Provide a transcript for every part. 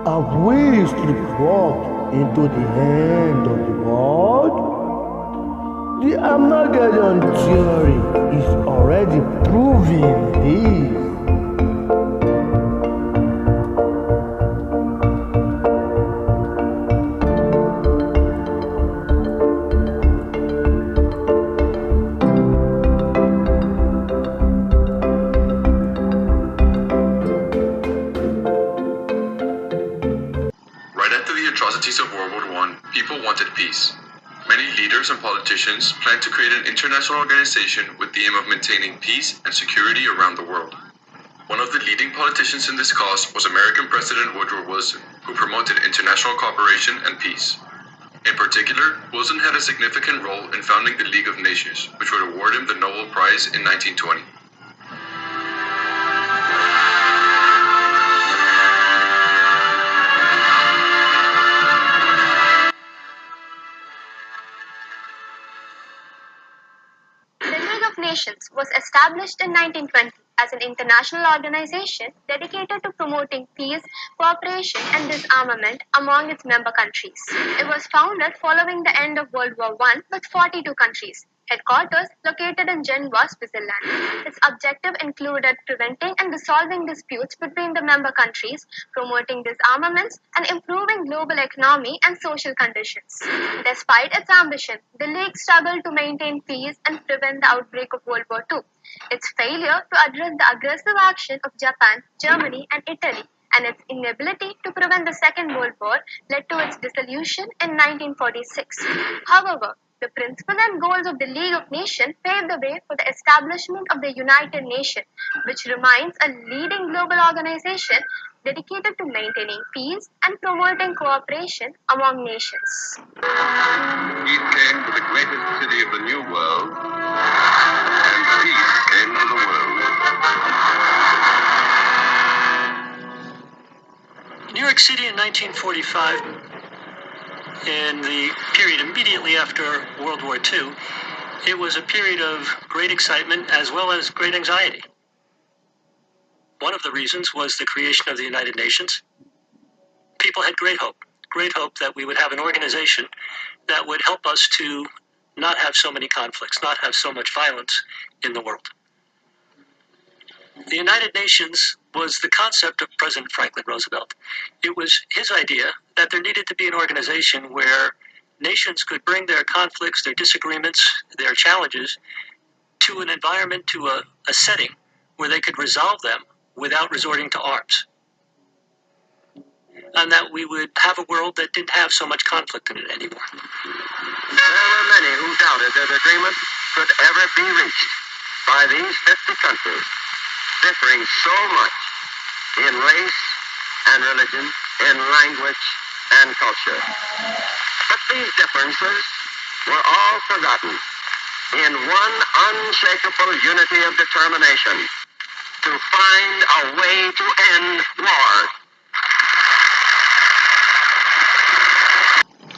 Have we sleepwalked into the end of the world? The Armageddon theory is already proving this. Atrocities of World War I, people wanted peace. Many leaders and politicians planned to create an international organization with the aim of maintaining peace and security around the world. One of the leading politicians in this cause was American President Woodrow Wilson, who promoted international cooperation and peace. In particular, Wilson had a significant role in founding the League of Nations, which would award him the Nobel Prize in 1920. Nations was established in 1920 as an international organization dedicated to promoting peace, cooperation, and disarmament among its member countries. It was founded following the end of World War I with 42 countries. Headquarters located in Geneva, Switzerland. Its objective included preventing and resolving disputes between the member countries, promoting disarmaments, and improving global economy and social conditions. Despite its ambition, the League struggled to maintain peace and prevent the outbreak of World War II. Its failure to address the aggressive action of Japan, Germany, and Italy, and its inability to prevent the Second World War led to its dissolution in 1946. However, the principles and goals of the League of Nations paved the way for the establishment of the United Nations, which remains a leading global organization dedicated to maintaining peace and promoting cooperation among nations. Peace came to the greatest city of the New World, and peace came to the world. New York City in 1945, in the period immediately after World War II, it was a period of great excitement as well as great anxiety. One of the reasons was the creation of the United Nations. People had great hope that we would have an organization that would help us to not have so many conflicts, not have so much violence in the world. The United Nations was the concept of President Franklin Roosevelt. It was his idea that there needed to be an organization where nations could bring their conflicts, their disagreements, their challenges to an environment, to a setting where they could resolve them without resorting to arms. And that we would have a world that didn't have so much conflict in it anymore. There were many who doubted that agreement could ever be reached by these 50 countries, differing so much in race and religion, in language and culture. But these differences were all forgotten in one unshakable unity of determination to find a way to end war.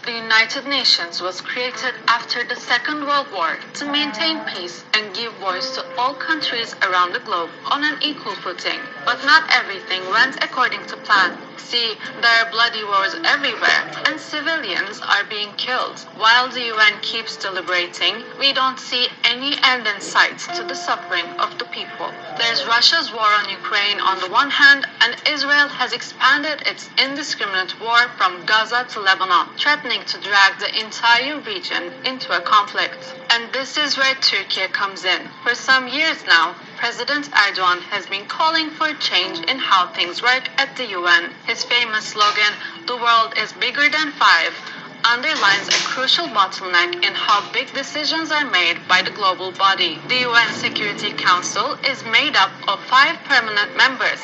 The United Nations was created after the Second World War to maintain peace and give voice to all countries around the globe on an equal footing. But not everything went according to plan. See, there are bloody wars everywhere, and civilians are being killed. While the UN keeps deliberating, we don't see any end in sight to the suffering of the people. There's Russia's war on Ukraine on the one hand, and Israel has expanded its indiscriminate war from Gaza to Lebanon, threatening to drag the entire region into a conflict. And this is where Turkey comes in. For some years now, President Erdogan has been calling for change in how things work at the UN. His famous slogan, "The world is bigger than five," underlines a crucial bottleneck in how big decisions are made by the global body. The UN Security Council is made up of 5 permanent members.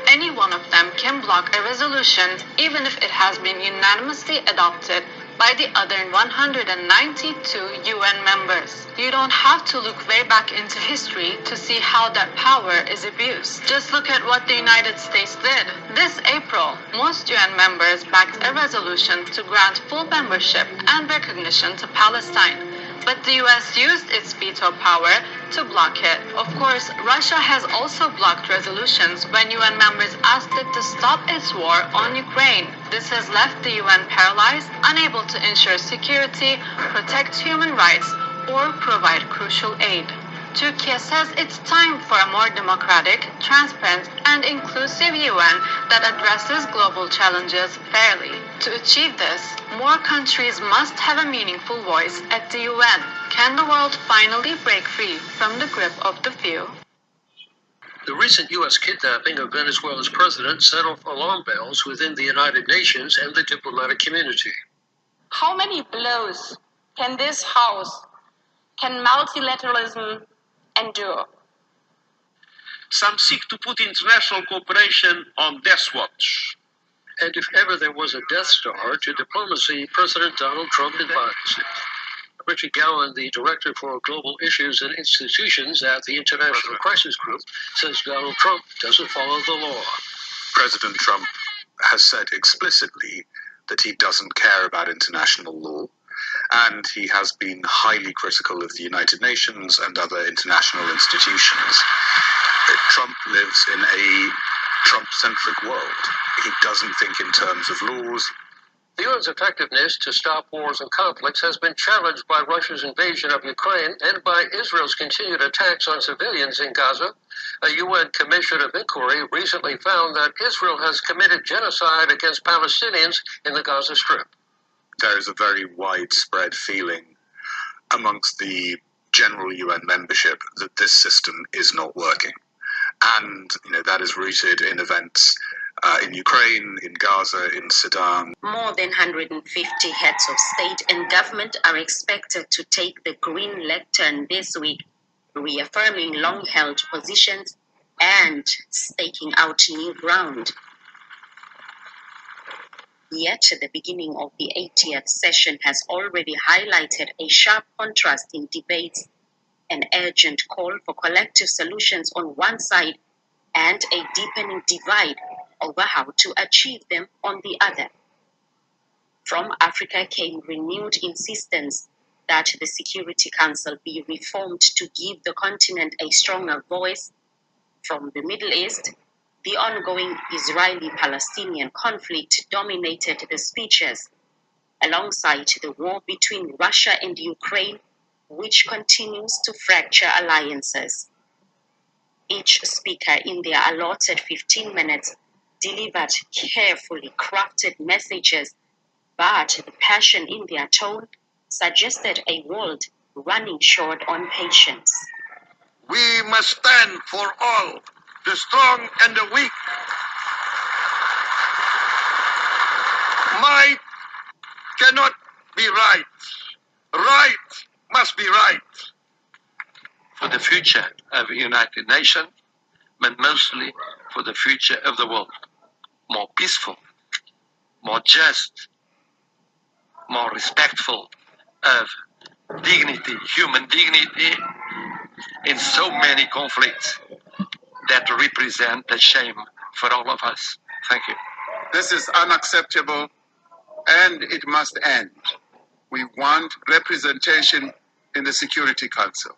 Any one of them can block a resolution, even if it has been unanimously adopted by the other 192 UN members. You don't have to look way back into history to see how that power is abused. Just look at what the United States did. This April, most UN members backed a resolution to grant full membership and recognition to Palestine. but the US used its veto power to block it. Of course, Russia has also blocked resolutions when UN members asked it to stop its war on Ukraine. This has left the UN paralyzed, unable to ensure security, protect human rights, or provide crucial aid. Turkey says it's time for a more democratic, transparent, and inclusive UN that addresses global challenges fairly. To achieve this, more countries must have a meaningful voice at the UN. Can the world finally break free from the grip of the few? The recent U.S. kidnapping of Venezuela's president set off alarm bells within the United Nations and the diplomatic community. How many blows can this House, can multilateralism endure? Some seek to put international cooperation on death watch. And if ever there was a Death Star to diplomacy, President Donald Trump embodies it. Richard Gowan, the Director for Global Issues and Institutions at the International Crisis Group, says Donald Trump doesn't follow the law. President Trump has said explicitly that he doesn't care about international law, and he has been highly critical of the United Nations and other international institutions. Trump lives in a Trump-centric world. He doesn't think in terms of laws. The UN's effectiveness to stop wars and conflicts has been challenged by Russia's invasion of Ukraine and by Israel's continued attacks on civilians in Gaza. A UN Commission of Inquiry recently found that Israel has committed genocide against Palestinians in the Gaza Strip. There is a very widespread feeling amongst the general UN membership that this system is not working. And, that is rooted in events in Ukraine, in Gaza, in Sudan. More than 150 heads of state and government are expected to take the green lectern this week, reaffirming long-held positions and staking out new ground. Yet the beginning of the 80th session has already highlighted a sharp contrast in debates, an urgent call for collective solutions on one side, and a deepening divide over how to achieve them on the other. From Africa came renewed insistence that the Security Council be reformed to give the continent a stronger voice. From the Middle East, the ongoing Israeli-Palestinian conflict dominated the speeches, alongside the war between Russia and Ukraine, which continues to fracture alliances. Each speaker in their allotted 15 minutes delivered carefully crafted messages, but the passion in their tone suggested a world running short on patience. We must stand for all, the strong and the weak. Might cannot be right. Right must be right. For the future of the United Nations, but mostly for the future of the world. More peaceful, more just, more respectful of dignity, human dignity, in so many conflicts that represent a shame for all of us. Thank you. This is unacceptable and it must end. We want representation in the Security Council.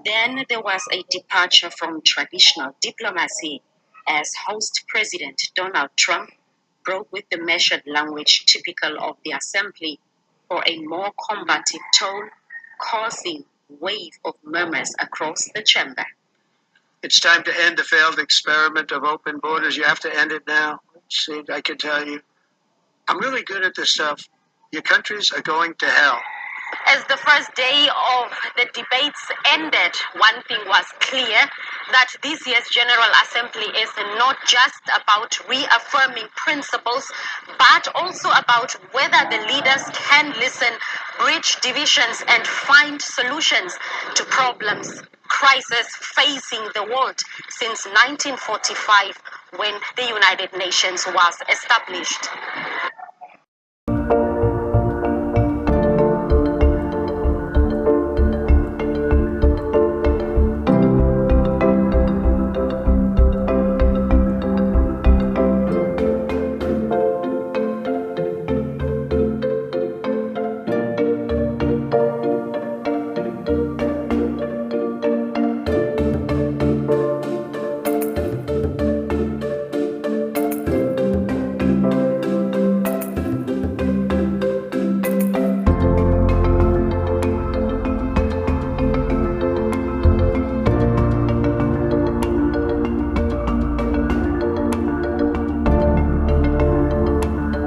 Then there was a departure from traditional diplomacy as host President Donald Trump broke with the measured language typical of the assembly for a more combative tone, causing a wave of murmurs across the chamber. It's time to end the failed experiment of open borders. You have to end it now. See, I can tell you, I'm really good at this stuff. Your countries are going to hell. As the first day of the debates ended, one thing was clear, that this year's General Assembly is not just about reaffirming principles, but also about whether the leaders can listen, bridge divisions, and find solutions to problems, crises facing the world since 1945, when the United Nations was established.